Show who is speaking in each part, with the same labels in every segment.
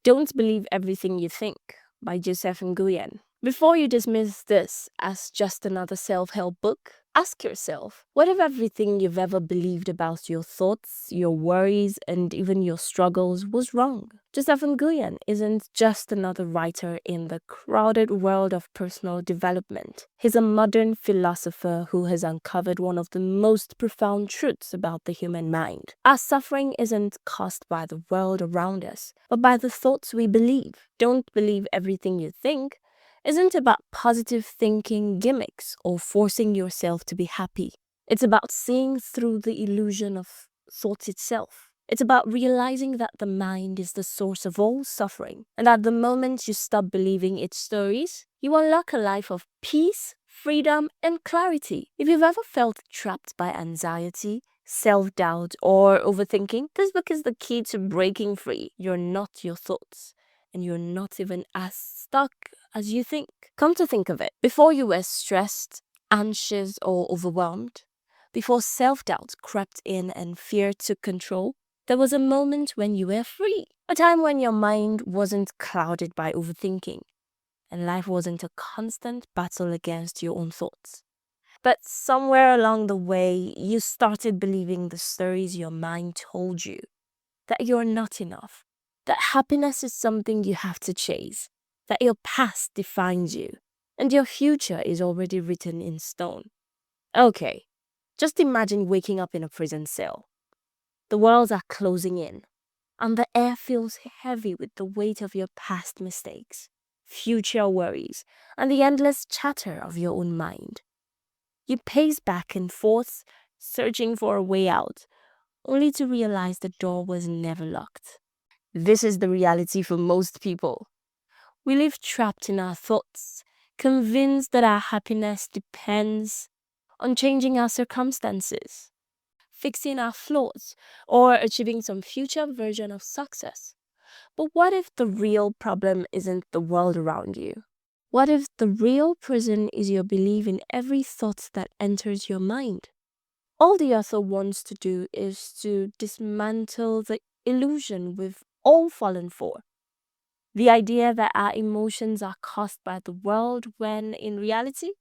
Speaker 1: Don't Believe Everything You Think by Joseph Nguyen. Before you dismiss this as just another self-help book, ask yourself, what if everything you've ever believed about your thoughts, your worries, and even your struggles was wrong? Joseph Nguyen isn't just another writer in the crowded world of personal development. He's a modern philosopher who has uncovered one of the most profound truths about the human mind. Our suffering isn't caused by the world around us, but by the thoughts we believe. Don't believe everything you think isn't about positive thinking gimmicks or forcing yourself to be happy. It's about seeing through the illusion of thought itself. It's about realizing that the mind is the source of all suffering, and that the moment you stop believing its stories, you unlock a life of peace, freedom, and clarity. If you've ever felt trapped by anxiety, self-doubt, or overthinking, this book is the key to breaking free. You're not your thoughts, and you're not even as stuck as you think. Come to think of it, before you were stressed, anxious, or overwhelmed, before self-doubt crept in and fear took control, there was a moment when you were free. A time when your mind wasn't clouded by overthinking, and life wasn't a constant battle against your own thoughts. But somewhere along the way, you started believing the stories your mind told you, that you're not enough, that happiness is something you have to chase, that your past defines you, and your future is already written in stone. Okay, just imagine waking up in a prison cell. The walls are closing in, and the air feels heavy with the weight of your past mistakes, future worries, and the endless chatter of your own mind. You pace back and forth, searching for a way out, only to realize the door was never locked. This is the reality for most people. We live trapped in our thoughts, convinced that our happiness depends on changing our circumstances, fixing our flaws, or achieving some future version of success. But what if the real problem isn't the world around you? What if the real prison is your belief in every thought that enters your mind? All the author wants to do is to dismantle the illusion we've all fallen for. The idea that our emotions are caused by the world when, in reality,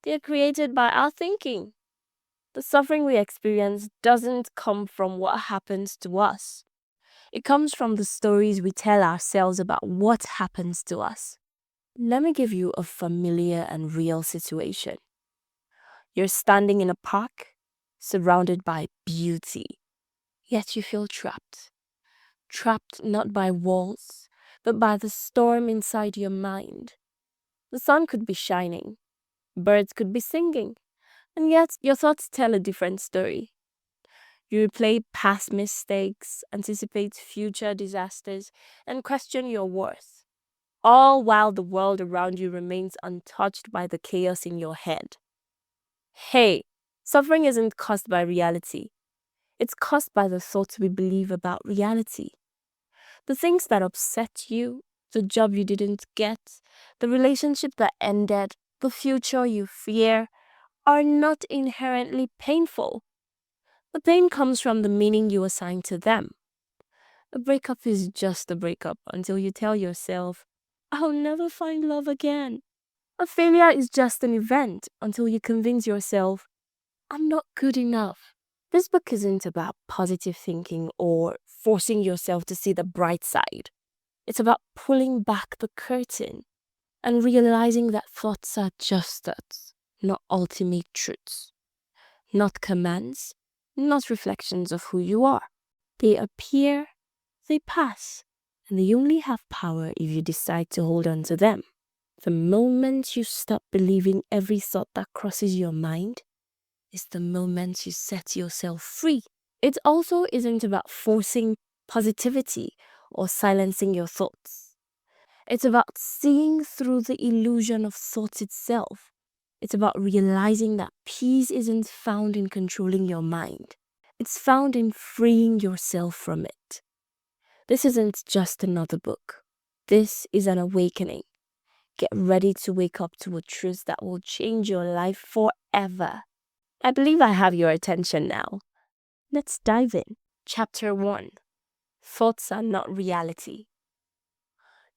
Speaker 1: they are created by our thinking. The suffering we experience doesn't come from what happens to us. It comes from the stories we tell ourselves about what happens to us. Let me give you a familiar and real situation. You're standing in a park, surrounded by beauty, yet you feel trapped. Trapped not by walls, but by the storm inside your mind. The sun could be shining, birds could be singing, and yet your thoughts tell a different story. You replay past mistakes, anticipate future disasters, and question your worth, all while the world around you remains untouched by the chaos in your head. Hey, suffering isn't caused by reality. It's caused by the thoughts we believe about reality. The things that upset you, the job you didn't get, the relationship that ended, the future you fear, are not inherently painful. The pain comes from the meaning you assign to them. A breakup is just a breakup until you tell yourself, I'll never find love again. A failure is just an event until you convince yourself, I'm not good enough. This book isn't about positive thinking or forcing yourself to see the bright side. It's about pulling back the curtain and realizing that thoughts are just thoughts, not ultimate truths, not commands, not reflections of who you are. They appear, they pass, and they only have power if you decide to hold on to them. The moment you stop believing every thought that crosses your mind is the moment you set yourself free. It also isn't about forcing positivity or silencing your thoughts. It's about seeing through the illusion of thought itself. It's about realizing that peace isn't found in controlling your mind. It's found in freeing yourself from it. This isn't just another book. This is an awakening. Get ready to wake up to a truth that will change your life forever. I believe I have your attention now. Let's dive in. Chapter 1. Thoughts are not reality.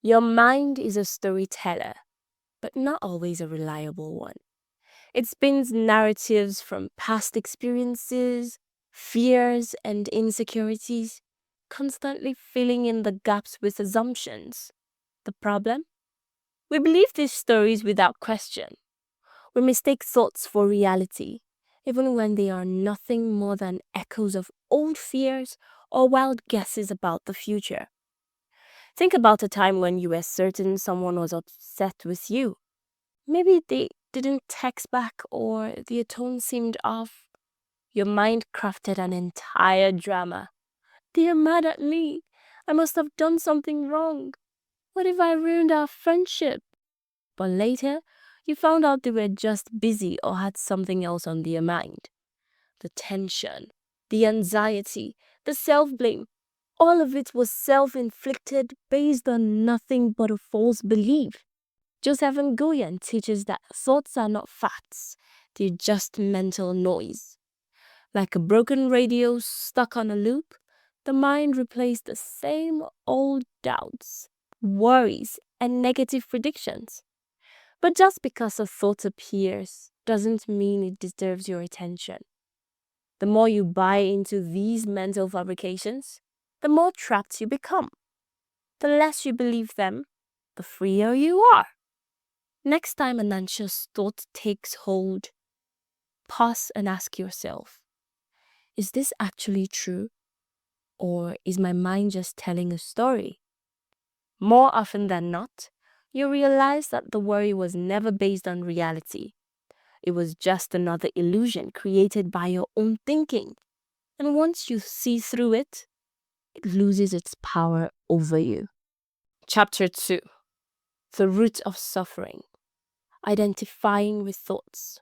Speaker 1: Your mind is a storyteller, but not always a reliable one. It spins narratives from past experiences, fears, and insecurities, constantly filling in the gaps with assumptions. The problem? We believe these stories without question. We mistake thoughts for reality, even when they are nothing more than echoes of old fears or wild guesses about the future. Think about a time when you were certain someone was upset with you. Maybe they didn't text back or their tone seemed off. Your mind crafted an entire drama. They are mad at me. I must have done something wrong. What if I ruined our friendship? But later, you found out they were just busy or had something else on their mind. The tension, the anxiety, the self blame, all of it was self inflicted based on nothing but a false belief. Joseph Nguyen teaches that thoughts are not facts, they're just mental noise. Like a broken radio stuck on a loop, the mind replays the same old doubts, worries, and negative predictions. But just because a thought appears doesn't mean it deserves your attention. The more you buy into these mental fabrications, the more trapped you become. The less you believe them, the freer you are. Next time an anxious thought takes hold, pause and ask yourself, is this actually true? Or is my mind just telling a story? More often than not, you realize that the worry was never based on reality. It was just another illusion created by your own thinking. And once you see through it, it loses its power over you. Chapter 2: The Root of Suffering. Identifying with Thoughts.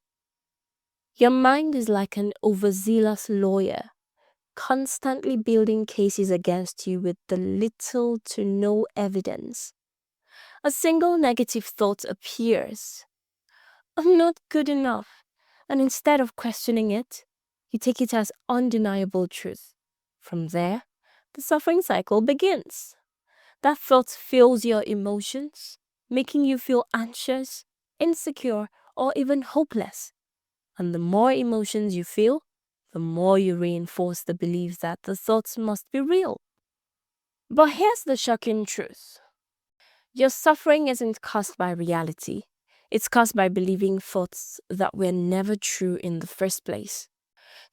Speaker 1: Your mind is like an overzealous lawyer, constantly building cases against you with the little to no evidence. A single negative thought appears. I'm not good enough. And instead of questioning it, you take it as undeniable truth. From there, the suffering cycle begins. That thought fills your emotions, making you feel anxious, insecure, or even hopeless. And the more emotions you feel, the more you reinforce the belief that the thoughts must be real. But here's the shocking truth. Your suffering isn't caused by reality. It's caused by believing thoughts that were never true in the first place.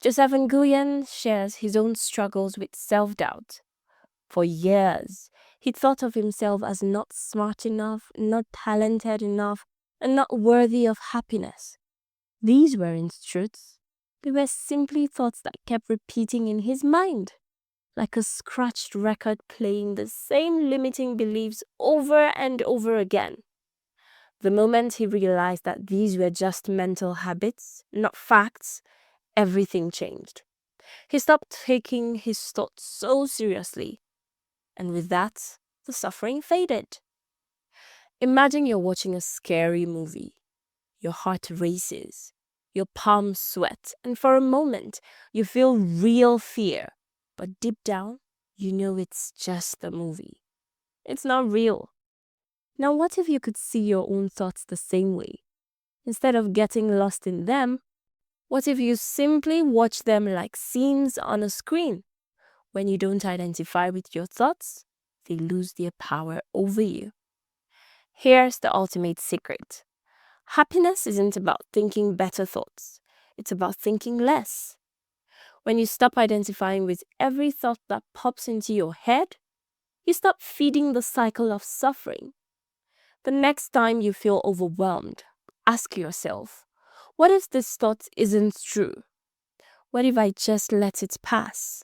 Speaker 1: Joseph Nguyen shares his own struggles with self-doubt. For years, he thought of himself as not smart enough, not talented enough, and not worthy of happiness. These weren't truths. They were simply thoughts that kept repeating in his mind, like a scratched record playing the same limiting beliefs over and over again. The moment he realized that these were just mental habits, not facts, everything changed. He stopped taking his thoughts so seriously, and with that, the suffering faded. Imagine you're watching a scary movie. Your heart races, your palms sweat, and for a moment, you feel real fear. But deep down, you know it's just a movie. It's not real. Now, what if you could see your own thoughts the same way? Instead of getting lost in them, what if you simply watch them like scenes on a screen? When you don't identify with your thoughts, they lose their power over you. Here's the ultimate secret. Happiness isn't about thinking better thoughts. It's about thinking less. When you stop identifying with every thought that pops into your head, you stop feeding the cycle of suffering. The next time you feel overwhelmed, ask yourself, what if this thought isn't true? What if I just let it pass?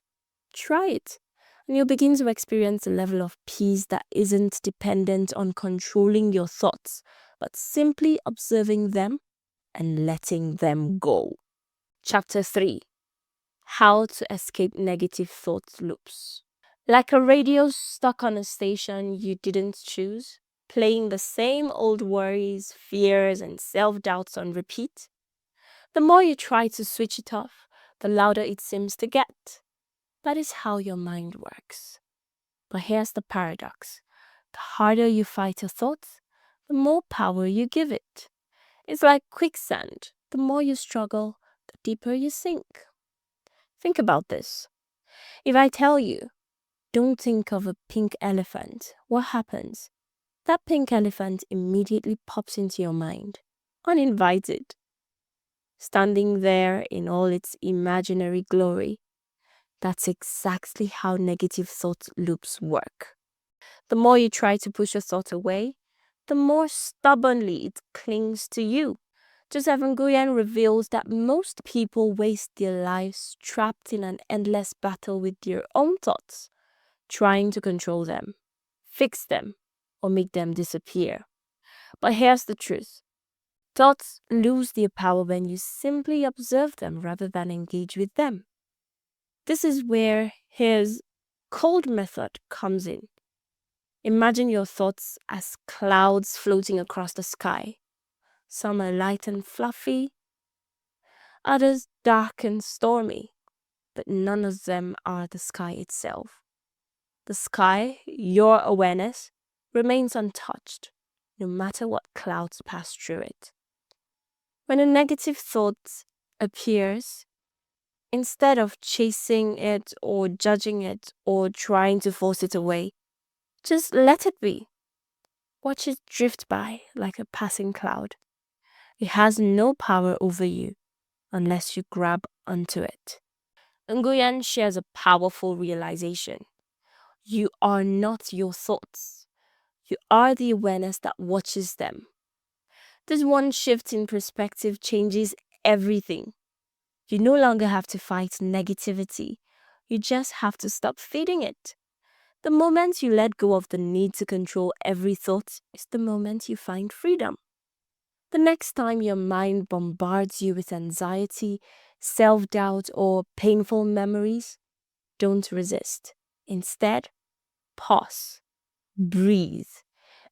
Speaker 1: Try it, and you'll begin to experience a level of peace that isn't dependent on controlling your thoughts, but simply observing them and letting them go. Chapter 3: How to Escape Negative Thought Loops. Like a radio stuck on a station you didn't choose, playing the same old worries, fears, and self-doubts on repeat, the more you try to switch it off, the louder it seems to get. That is how your mind works. But here's the paradox. The harder you fight your thoughts, the more power you give it. It's like quicksand. The more you struggle, the deeper you sink. Think about this. If I tell you, don't think of a pink elephant, what happens? That pink elephant immediately pops into your mind, uninvited, standing there in all its imaginary glory. That's exactly how negative thought loops work. The more you try to push a thought away, the more stubbornly it clings to you. Joseph Nguyen reveals that most people waste their lives trapped in an endless battle with their own thoughts, trying to control them, fix them, or make them disappear. But here's the truth. Thoughts lose their power when you simply observe them rather than engage with them. This is where his cold method comes in. Imagine your thoughts as clouds floating across the sky. Some are light and fluffy, others dark and stormy, but none of them are the sky itself. The sky, your awareness, remains untouched, no matter what clouds pass through it. When a negative thought appears, instead of chasing it or judging it or trying to force it away, just let it be. Watch it drift by like a passing cloud. It has no power over you unless you grab onto it. Nguyen shares a powerful realization. You are not your thoughts. You are the awareness that watches them. This one shift in perspective changes everything. You no longer have to fight negativity. You just have to stop feeding it. The moment you let go of the need to control every thought is the moment you find freedom. The next time your mind bombards you with anxiety, self-doubt, or painful memories, don't resist. Instead, pause, breathe,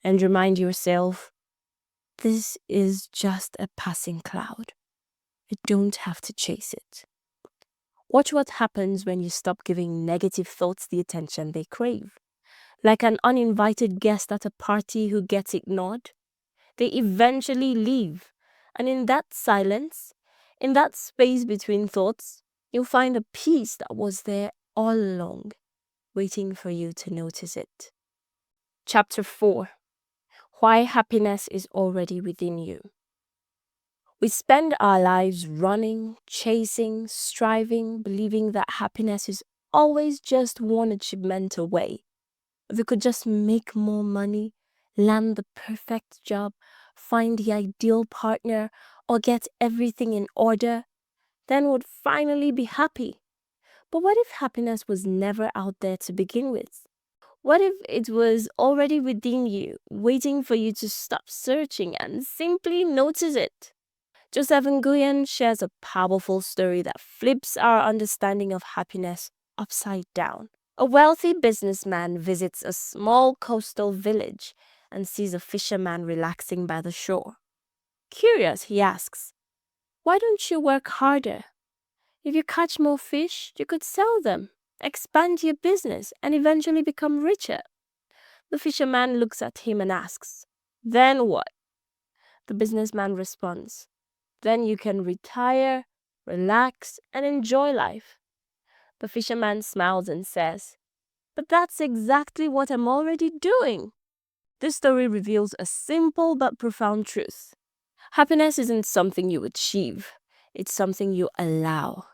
Speaker 1: and remind yourself, this is just a passing cloud. You don't have to chase it. Watch what happens when you stop giving negative thoughts the attention they crave. Like an uninvited guest at a party who gets ignored, they eventually leave. And in that silence, in that space between thoughts, you'll find a peace that was there all along, waiting for you to notice it. Chapter 4. Why happiness is already within you. We spend our lives running, chasing, striving, believing that happiness is always just one achievement away. If we could just make more money, land the perfect job, find the ideal partner, or get everything in order, then we'd finally be happy. But what if happiness was never out there to begin with? What if it was already within you, waiting for you to stop searching and simply notice it? Joseph Nguyen shares a powerful story that flips our understanding of happiness upside down. A wealthy businessman visits a small coastal village and sees a fisherman relaxing by the shore. Curious, he asks, "Why don't you work harder? If you catch more fish, you could sell them, expand your business, and eventually become richer." The fisherman looks at him and asks, "Then what?" The businessman responds, "Then you can retire, relax, and enjoy life." The fisherman smiles and says, "But that's exactly what I'm already doing." This story reveals a simple but profound truth. Happiness isn't something you achieve, it's something you allow.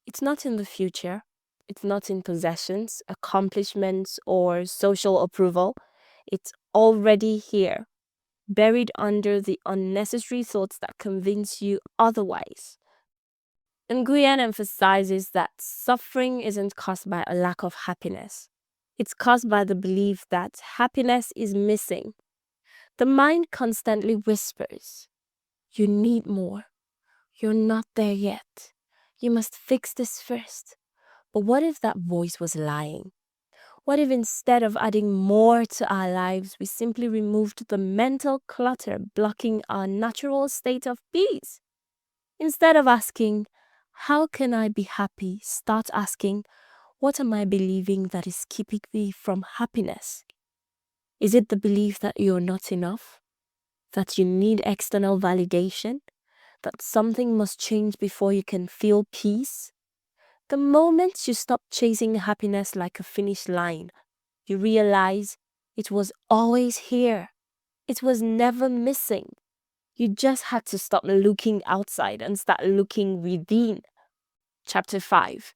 Speaker 1: It's not in the future, it's not in possessions, accomplishments, or social approval. It's already here, buried under the unnecessary thoughts that convince you otherwise. Nguyen emphasizes that suffering isn't caused by a lack of happiness. It's caused by the belief that happiness is missing. The mind constantly whispers, "You need more. You're not there yet. You must fix this first." But what if that voice was lying? What if instead of adding more to our lives, we simply removed the mental clutter blocking our natural state of peace? Instead of asking, "How can I be happy?" start asking, "What am I believing that is keeping me from happiness?" Is it the belief that you're not enough? That you need external validation? That something must change before you can feel peace? The moment you stop chasing happiness like a finish line, you realize it was always here. It was never missing. You just had to stop looking outside and start looking within. Chapter 5: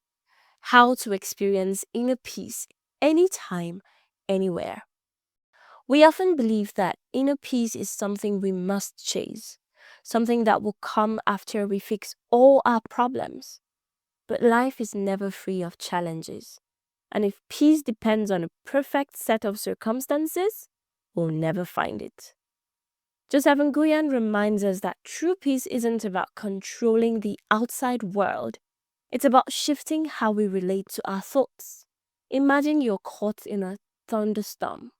Speaker 1: How to experience inner peace anytime, anywhere. We often believe that inner peace is something we must chase, something that will come after we fix all our problems. But life is never free of challenges. And if peace depends on a perfect set of circumstances, we'll never find it. Joseph Nguyen reminds us that true peace isn't about controlling the outside world. It's about shifting how we relate to our thoughts. Imagine you're caught in a thunderstorm.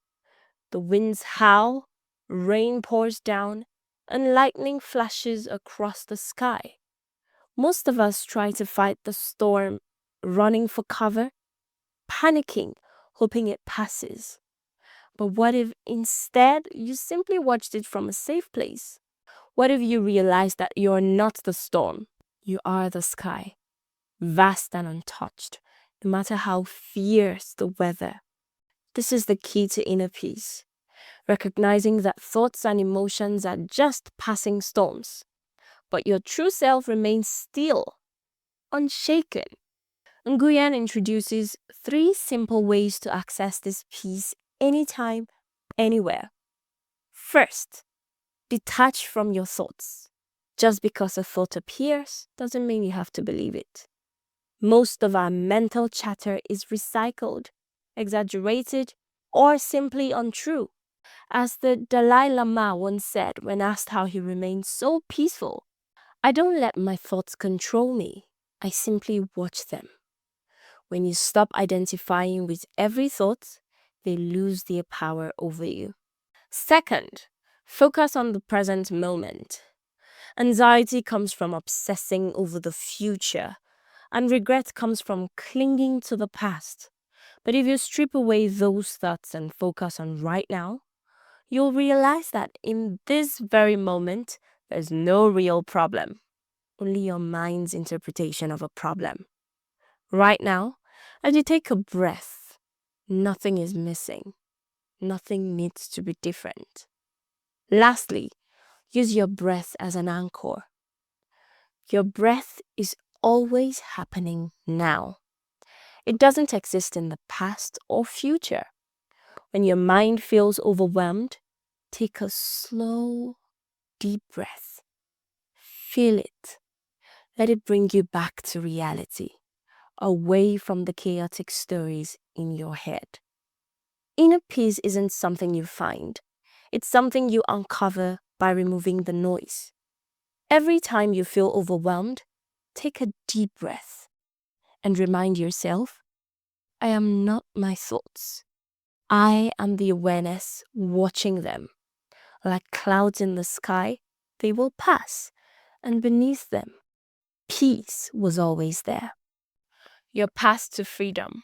Speaker 1: The winds howl, rain pours down, and lightning flashes across the sky. Most of us try to fight the storm, running for cover, panicking, hoping it passes. But what if instead you simply watched it from a safe place? What if you realized that you're not the storm, you are the sky, vast and untouched, no matter how fierce the weather? This is the key to inner peace, recognizing that thoughts and emotions are just passing storms, but your true self remains still, unshaken. Nguyen introduces 3 simple ways to access this peace anytime, anywhere. First, detach from your thoughts. Just because a thought appears doesn't mean you have to believe it. Most of our mental chatter is recycled, exaggerated, or simply untrue. As the Dalai Lama once said when asked how he remained so peaceful, "I don't let my thoughts control me. I simply watch them." When you stop identifying with every thought, they lose their power over you. Second, focus on the present moment. Anxiety comes from obsessing over the future, and regret comes from clinging to the past. But if you strip away those thoughts and focus on right now, you'll realize that in this very moment, there's no real problem, only your mind's interpretation of a problem. Right now, as you take a breath, nothing is missing. Nothing needs to be different. Lastly, use your breath as an anchor. Your breath is always happening now. It doesn't exist in the past or future. When your mind feels overwhelmed, take a slow, deep breath. Feel it. Let it bring you back to reality, away from the chaotic stories in your head. Inner peace isn't something you find. It's something you uncover by removing the noise. Every time you feel overwhelmed, take a deep breath and remind yourself, I am not my thoughts. I am the awareness watching them. Like clouds in the sky, they will pass, and beneath them, peace was always there. Your path to freedom.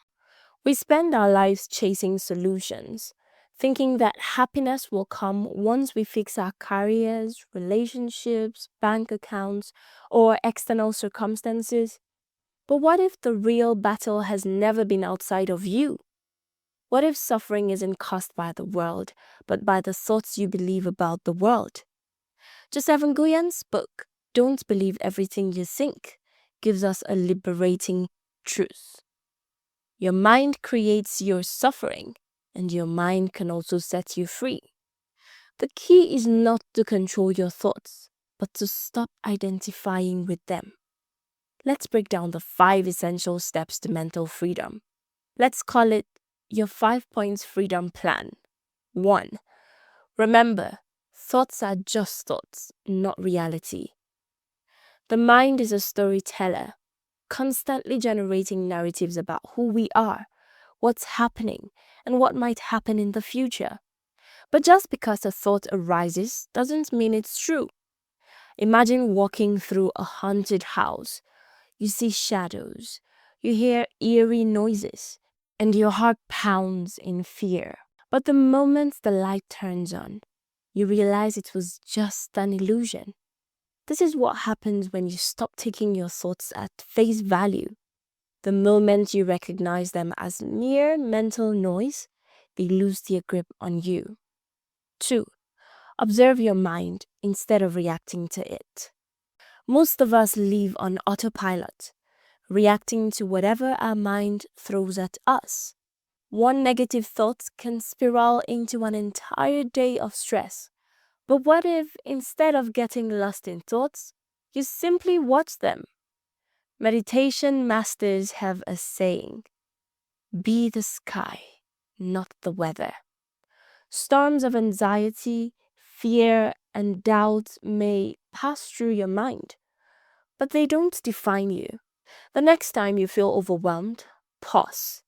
Speaker 1: We spend our lives chasing solutions, thinking that happiness will come once we fix our careers, relationships, bank accounts, or external circumstances. But what if the real battle has never been outside of you? What if suffering isn't caused by the world, but by the thoughts you believe about the world? Joseph Nguyen's book, Don't Believe Everything You Think, gives us a liberating truth. Your mind creates your suffering, and your mind can also set you free. The key is not to control your thoughts, but to stop identifying with them. Let's break down the 5 essential steps to mental freedom. Let's call it your 5 points freedom plan. 1. Remember, thoughts are just thoughts, not reality. The mind is a storyteller, constantly generating narratives about who we are, what's happening, and what might happen in the future. But just because a thought arises doesn't mean it's true. Imagine walking through a haunted house. You see shadows, you hear eerie noises, and your heart pounds in fear. But the moment the light turns on, you realize it was just an illusion. This is what happens when you stop taking your thoughts at face value. The moment you recognize them as mere mental noise, they lose their grip on you. 2. Observe your mind instead of reacting to it. Most of us live on autopilot, reacting to whatever our mind throws at us. One negative thought can spiral into an entire day of stress. But what if, instead of getting lost in thoughts, you simply watch them? Meditation masters have a saying: be the sky, not the weather. Storms of anxiety, fear, and doubt may pass through your mind, but they don't define you. The next time you feel overwhelmed, pause,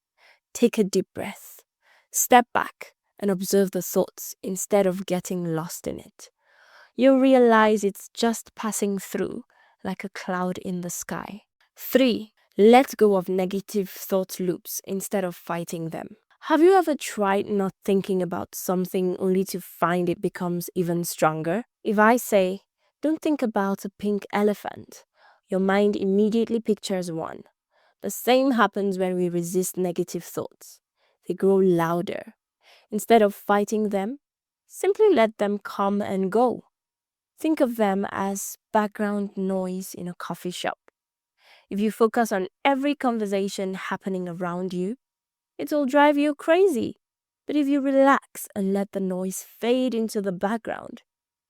Speaker 1: take a deep breath, step back, and observe the thoughts instead of getting lost in it. You'll realize it's just passing through like a cloud in the sky. 3. Let go of negative thought loops instead of fighting them. Have you ever tried not thinking about something only to find it becomes even stronger? If I say, don't think about a pink elephant, your mind immediately pictures one. The same happens when we resist negative thoughts. They grow louder. Instead of fighting them, simply let them come and go. Think of them as background noise in a coffee shop. If you focus on every conversation happening around you, it'll drive you crazy. But if you relax and let the noise fade into the background,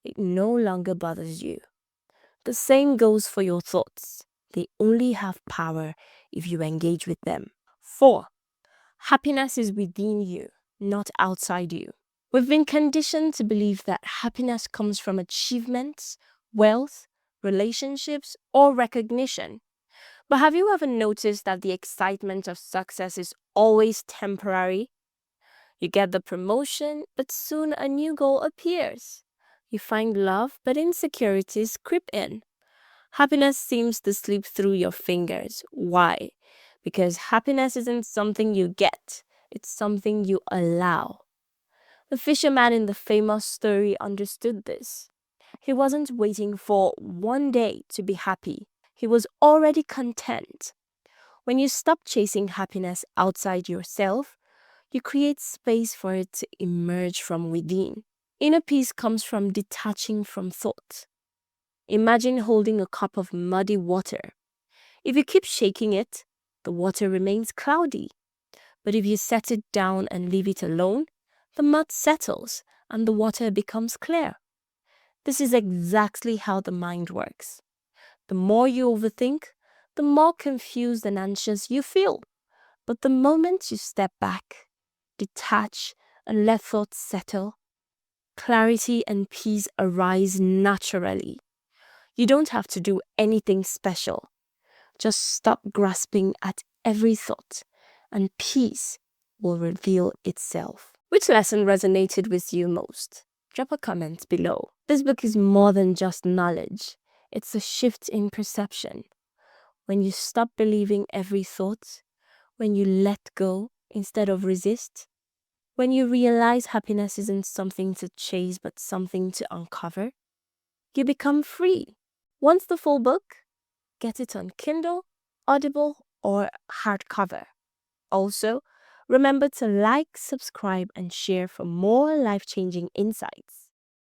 Speaker 1: it no longer bothers you. The same goes for your thoughts. They only have power if you engage with them. 4. Happiness is within you, not outside you. We've been conditioned to believe that happiness comes from achievements, wealth, relationships, or recognition. But have you ever noticed that the excitement of success is always temporary? You get the promotion, but soon a new goal appears. You find love, but insecurities creep in. Happiness seems to slip through your fingers. Why? Because happiness isn't something you get, it's something you allow. The fisherman in the famous story understood this. He wasn't waiting for one day to be happy. He was already content. When you stop chasing happiness outside yourself, you create space for it to emerge from within. Inner peace comes from detaching from thought. Imagine holding a cup of muddy water. If you keep shaking it, the water remains cloudy. But if you set it down and leave it alone, the mud settles and the water becomes clear. This is exactly how the mind works. The more you overthink, the more confused and anxious you feel. But the moment you step back, detach, and let thoughts settle, clarity and peace arise naturally. You don't have to do anything special. Just stop grasping at every thought, and peace will reveal itself. Which lesson resonated with you most? Drop a comment below. This book is more than just knowledge. It's a shift in perception. When you stop believing every thought, when you let go instead of resist, when you realize happiness isn't something to chase but something to uncover, you become free. Want the full book? Get it on Kindle, Audible, or hardcover. Also, remember to like, subscribe, and share for more life-changing insights.